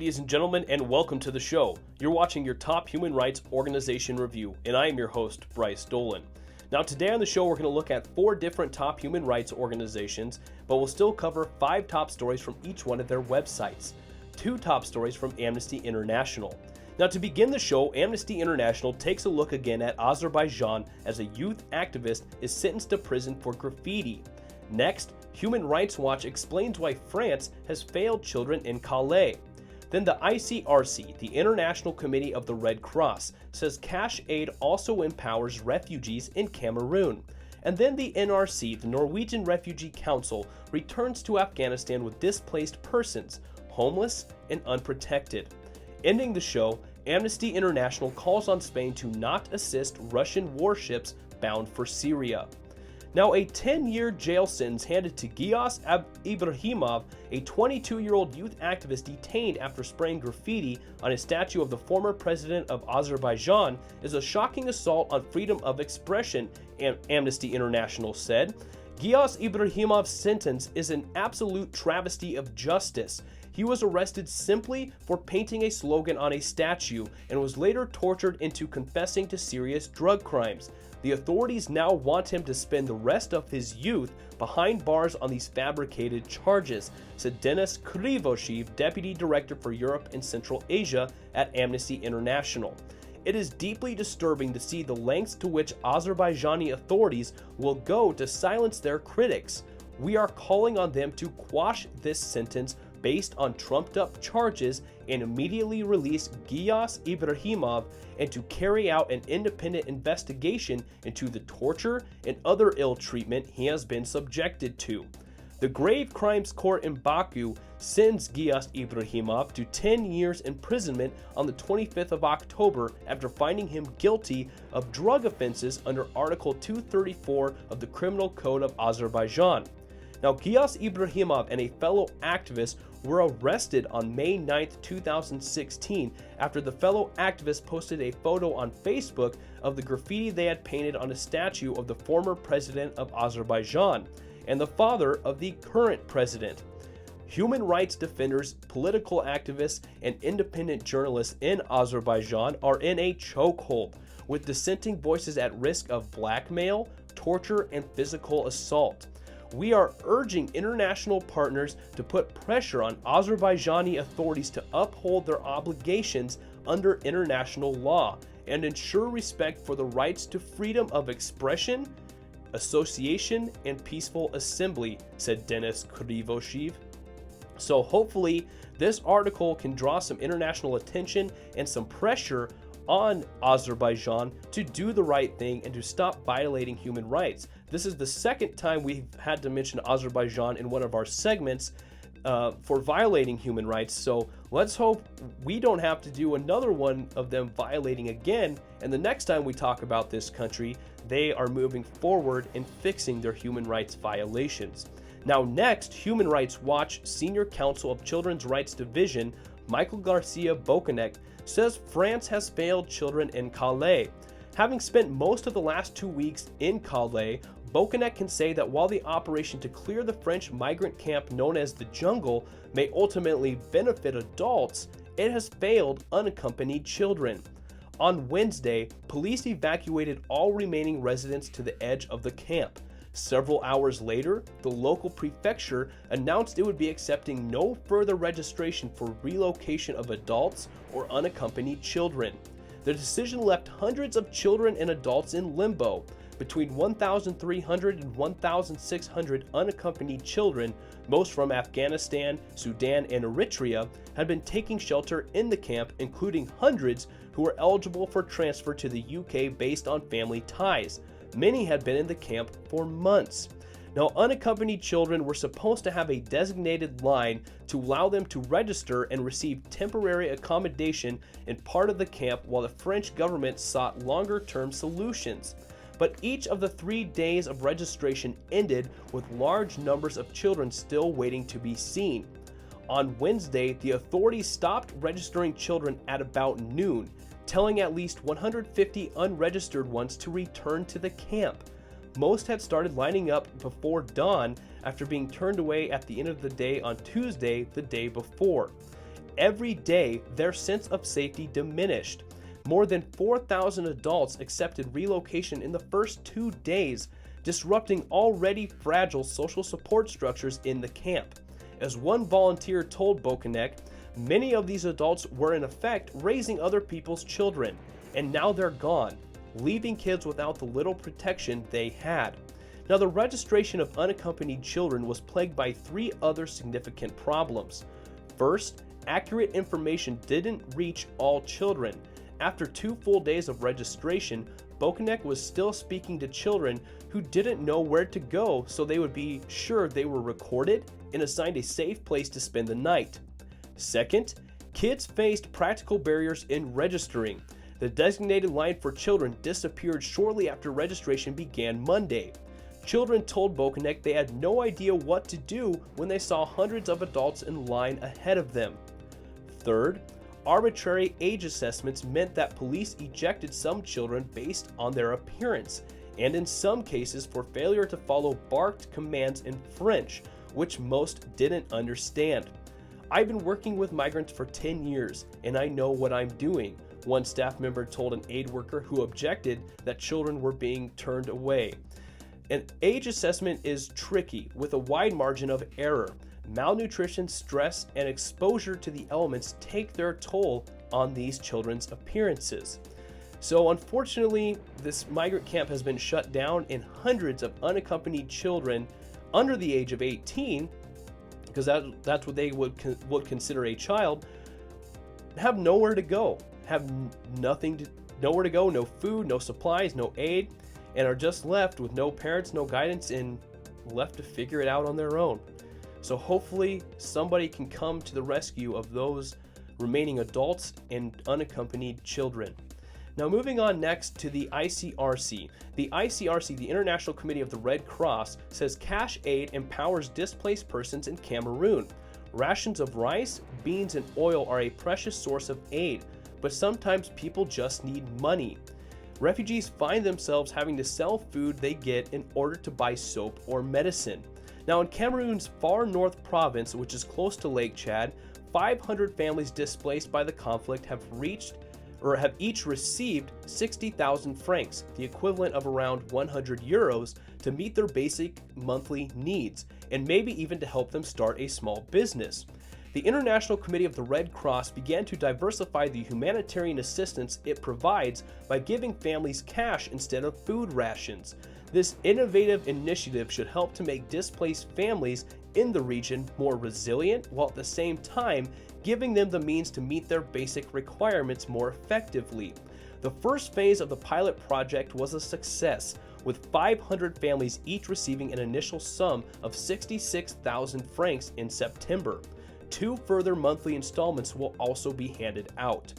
ladies and gentlemen, and welcome to the show. You're watching your top human rights organization review, and I am your host, Bryce Dolan. Now today on the show, we're going to look at 4 different top human rights organizations, but we'll still cover 5 top stories from each one of their websites. 2 top stories from Amnesty International. Now to begin the show, Amnesty International takes a look again at Azerbaijan as a youth activist is sentenced to prison for graffiti. Next, Human Rights Watch explains why France has failed children in Calais. Then the ICRC, the International Committee of the Red Cross, says cash aid also empowers refugees in Cameroon. And then the NRC, the Norwegian Refugee Council, returns to Afghanistan with displaced persons, homeless and unprotected. Ending the show, Amnesty International calls on Spain to not assist Russian warships bound for Syria. Now, a 10-year jail sentence handed to Gias Ibrahimov, a 22-year-old youth activist detained after spraying graffiti on a statue of the former president of Azerbaijan, is a shocking assault on freedom of expression, Amnesty International said. Gias Ibrahimov's sentence is an absolute travesty of justice. He was arrested simply for painting a slogan on a statue and was later tortured into confessing to serious drug crimes. The authorities now want him to spend the rest of his youth behind bars on these fabricated charges, said Denis Krivoshev, Deputy Director for Europe and Central Asia at Amnesty International. It is deeply disturbing to see the lengths to which Azerbaijani authorities will go to silence their critics. We are calling on them to quash this sentence based on trumped-up charges and immediately release Gias Ibrahimov and to carry out an independent investigation into the torture and other ill treatment he has been subjected to. The Grave Crimes Court in Baku sends Gias Ibrahimov to 10 years imprisonment on the 25th of October after finding him guilty of drug offenses under Article 234 of the Criminal Code of Azerbaijan. Now, Gias Ibrahimov and a fellow activist were arrested on May 9, 2016 after the fellow activist posted a photo on Facebook of the graffiti they had painted on a statue of the former president of Azerbaijan and the father of the current president. Human rights defenders, political activists, and independent journalists in Azerbaijan are in a chokehold, with dissenting voices at risk of blackmail, torture, and physical assault. We are urging international partners to put pressure on Azerbaijani authorities to uphold their obligations under international law and ensure respect for the rights to freedom of expression, association, and peaceful assembly, said Denis Krivoshev. So hopefully this article can draw some international attention and some pressure on Azerbaijan to do the right thing and to stop violating human rights. This is the second time we've had to mention Azerbaijan in one of our segments for violating human rights, so let's hope we don't have to do another one of them violating again, and the next time we talk about this country, they are moving forward and fixing their human rights violations. Now next, Human Rights Watch Senior Counsel of Children's Rights Division, Michael Garcia Bocanek, says France has failed children in Calais. Having spent most of the last 2 weeks in Calais, Bocanek can say that while the operation to clear the French migrant camp known as the Jungle may ultimately benefit adults, it has failed unaccompanied children. On Wednesday, police evacuated all remaining residents to the edge of the camp. Several hours later, the local prefecture announced it would be accepting no further registration for relocation of adults or unaccompanied children. The decision left hundreds of children and adults in limbo. Between 1,300 and 1,600 unaccompanied children, most from Afghanistan, Sudan, and Eritrea, had been taking shelter in the camp, including hundreds who were eligible for transfer to the UK based on family ties. Many had been in the camp for months. Now, unaccompanied children were supposed to have a designated line to allow them to register and receive temporary accommodation in part of the camp while the French government sought longer-term solutions. But each of the 3 days of registration ended with large numbers of children still waiting to be seen. On Wednesday, the authorities stopped registering children at about noon, telling at least 150 unregistered ones to return to the camp. Most had started lining up before dawn after being turned away at the end of the day on Tuesday, the day before. every day their sense of safety diminished. More than 4,000 adults accepted relocation in the first 2 days, disrupting already fragile social support structures in the camp. As one volunteer told Bokanek, many of these adults were in effect raising other people's children, and now they're gone, leaving kids without the little protection they had. Now, the registration of unaccompanied children was plagued by 3 other significant problems. First, accurate information didn't reach all children. After 2 full days of registration, Bokanek was still speaking to children who didn't know where to go, so they would be sure they were recorded and assigned a safe place to spend the night. Second, kids faced practical barriers in registering. The designated line for children disappeared shortly after registration began Monday. Children told Bokanek they had no idea what to do when they saw hundreds of adults in line ahead of them. Third, arbitrary age assessments meant that police ejected some children based on their appearance, and in some cases for failure to follow barked commands in French, which most didn't understand. "I've been working with migrants for 10 years, and I know what I'm doing," one staff member told an aid worker who objected that children were being turned away. An age assessment is tricky, with a wide margin of error. Malnutrition, stress, and exposure to the elements take their toll on these children's appearances. So unfortunately, this migrant camp has been shut down, and hundreds of unaccompanied children under the age of 18, because that's what they would consider a child, have nowhere to go, have nowhere to go, no food, no supplies, no aid, and are just left with no parents, no guidance, and left to figure it out on their own. So hopefully somebody can come to the rescue of those remaining adults and unaccompanied children. Now, moving on next to the ICRC. The ICRC, the International Committee of the Red Cross, says cash aid empowers displaced persons in Cameroon. Rations of rice, beans, and oil are a precious source of aid, but sometimes people just need money. Refugees find themselves having to sell food they get in order to buy soap or medicine. Now, in Cameroon's far north province, which is close to Lake Chad, 500 families displaced by the conflict have each received 60,000 francs, the equivalent of around 100 euros, to meet their basic monthly needs, and maybe even to help them start a small business. The International Committee of the Red Cross began to diversify the humanitarian assistance it provides by giving families cash instead of food rations. This innovative initiative should help to make displaced families in the region more resilient, while at the same time giving them the means to meet their basic requirements more effectively. The first phase of the pilot project was a success, with 500 families each receiving an initial sum of 66,000 francs in September. 2 further monthly installments will also be handed out.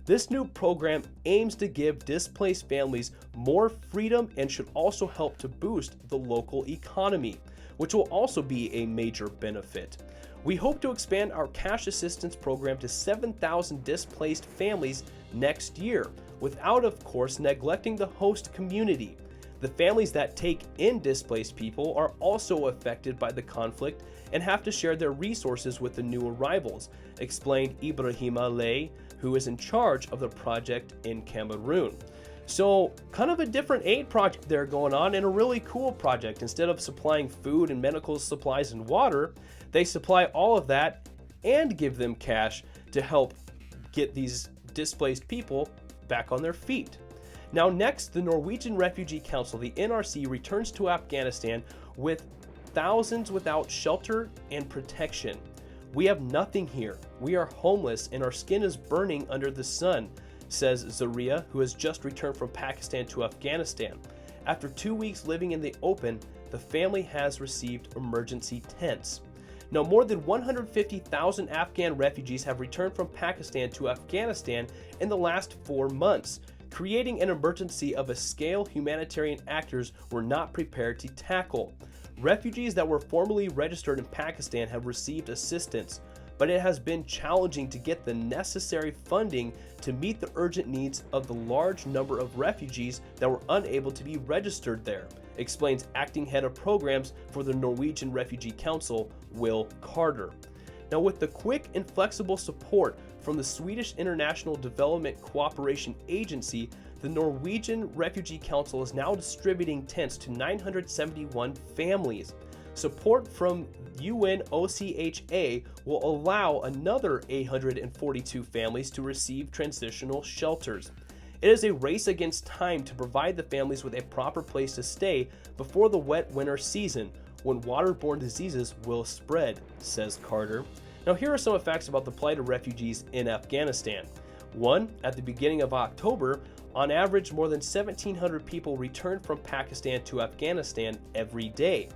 This new program aims to give displaced families more freedom and should also help to boost the local economy, which will also be a major benefit. We hope to expand our cash assistance program to 7,000 displaced families next year, without, of course, neglecting the host community. The families that take in displaced people are also affected by the conflict and have to share their resources with the new arrivals, explained Ibrahima Lay, who is in charge of the project in Cameroon. So, kind of a different aid project there going on, and a really cool project. Instead of supplying food and medical supplies and water, they supply all of that and give them cash to help get these displaced people back on their feet. Now next, the Norwegian Refugee Council, the NRC, returns to Afghanistan with thousands without shelter and protection. "We have nothing here. We are homeless and our skin is burning under the sun," says Zaria, who has just returned from Pakistan to Afghanistan. After 2 weeks living in the open, the family has received emergency tents. Now, more than 150,000 Afghan refugees have returned from Pakistan to Afghanistan in the last 4 months, creating an emergency of a scale humanitarian actors were not prepared to tackle. Refugees that were formally registered in Pakistan have received assistance, but it has been challenging to get the necessary funding to meet the urgent needs of the large number of refugees that were unable to be registered there, explains acting head of programs for the Norwegian Refugee Council, Will Carter. Now, with the quick and flexible support from the Swedish International Development Cooperation Agency, the Norwegian Refugee Council is now distributing tents to 971 families. Support from UNOCHA will allow another 842 families to receive transitional shelters. It is a race against time to provide the families with a proper place to stay before the wet winter season, when waterborne diseases will spread, says Carter. Now, here are some facts about the plight of refugees in Afghanistan. 1. At the beginning of October, on average, more than 1,700 people returned from Pakistan to Afghanistan every day.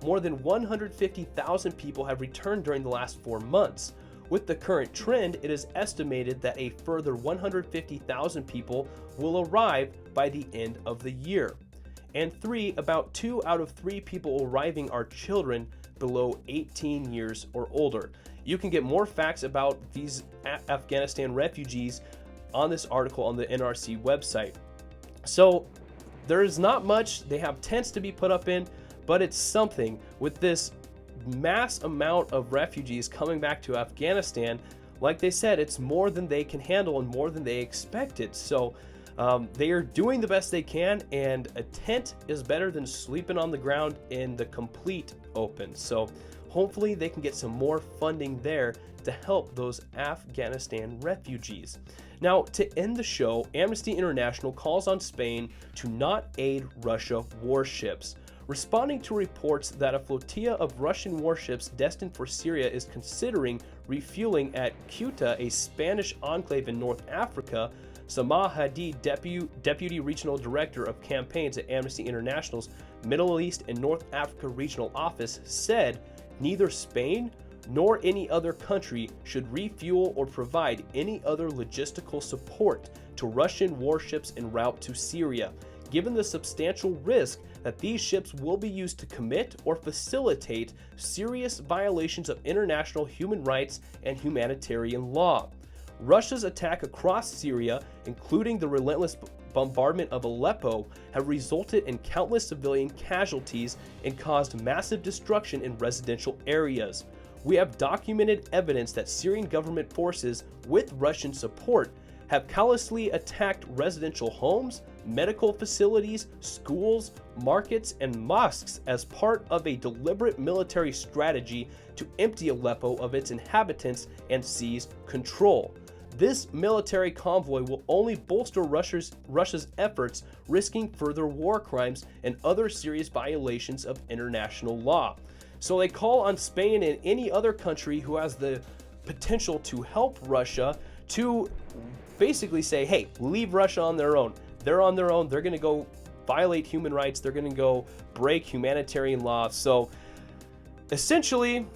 More than 150,000 people have returned during the last 4 months. With the current trend, it is estimated that a further 150,000 people will arrive by the end of the year. And 3, about 2 out of 3 people arriving are children below 18 years or older. You can get more facts about these Afghanistan refugees on this article on the NRC website. So there is not much. They have tents to be put up in, but it's something. With this mass amount of refugees coming back to Afghanistan, like they said, it's more than they can handle and more than they expected. So they are doing the best they can, and a tent is better than sleeping on the ground in the complete open. So hopefully they can get some more funding there to help those Afghanistan refugees. Now, to end the show, Amnesty International calls on Spain to not aid Russia warships. Responding to reports that a flotilla of Russian warships destined for Syria is considering refueling at Ceuta, a Spanish enclave in North Africa, Samah Hadi, Deputy Regional Director of Campaigns at Amnesty International's Middle East and North Africa Regional Office, said neither Spain nor any other country should refuel or provide any other logistical support to Russian warships en route to Syria, given the substantial risk that these ships will be used to commit or facilitate serious violations of international human rights and humanitarian law. Russia's attack across Syria, including the relentless bombardment of Aleppo, have resulted in countless civilian casualties and caused massive destruction in residential areas. We have documented evidence that Syrian government forces, with Russian support, have callously attacked residential homes, medical facilities, schools, markets, and mosques as part of a deliberate military strategy to empty Aleppo of its inhabitants and seize control. This military convoy will only bolster Russia's efforts, risking further war crimes and other serious violations of international law. So they call on Spain and any other country who has the potential to help Russia to basically say, hey, leave Russia on their own. They're on their own. They're going to go violate human rights. They're going to go break humanitarian law. So essentially,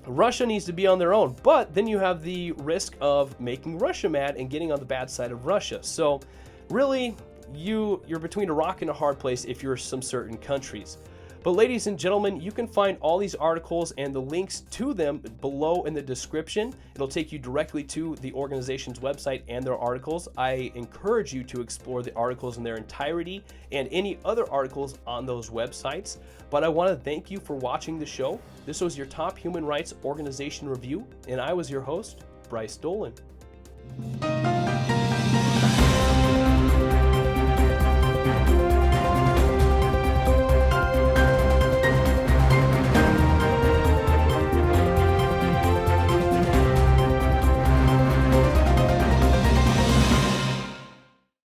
Russia needs to be on their own. But then you have the risk of making Russia mad and getting on the bad side of Russia. So really, you're between a rock and a hard place if you're some certain countries. But ladies and gentlemen, you can find all these articles and the links to them below in the description. It'll take you directly to the organization's website and their articles. I encourage you to explore the articles in their entirety and any other articles on those websites. But I want to thank you for watching the show. This was your Top Human Rights Organization Review, and I was your host, Bryce Dolan.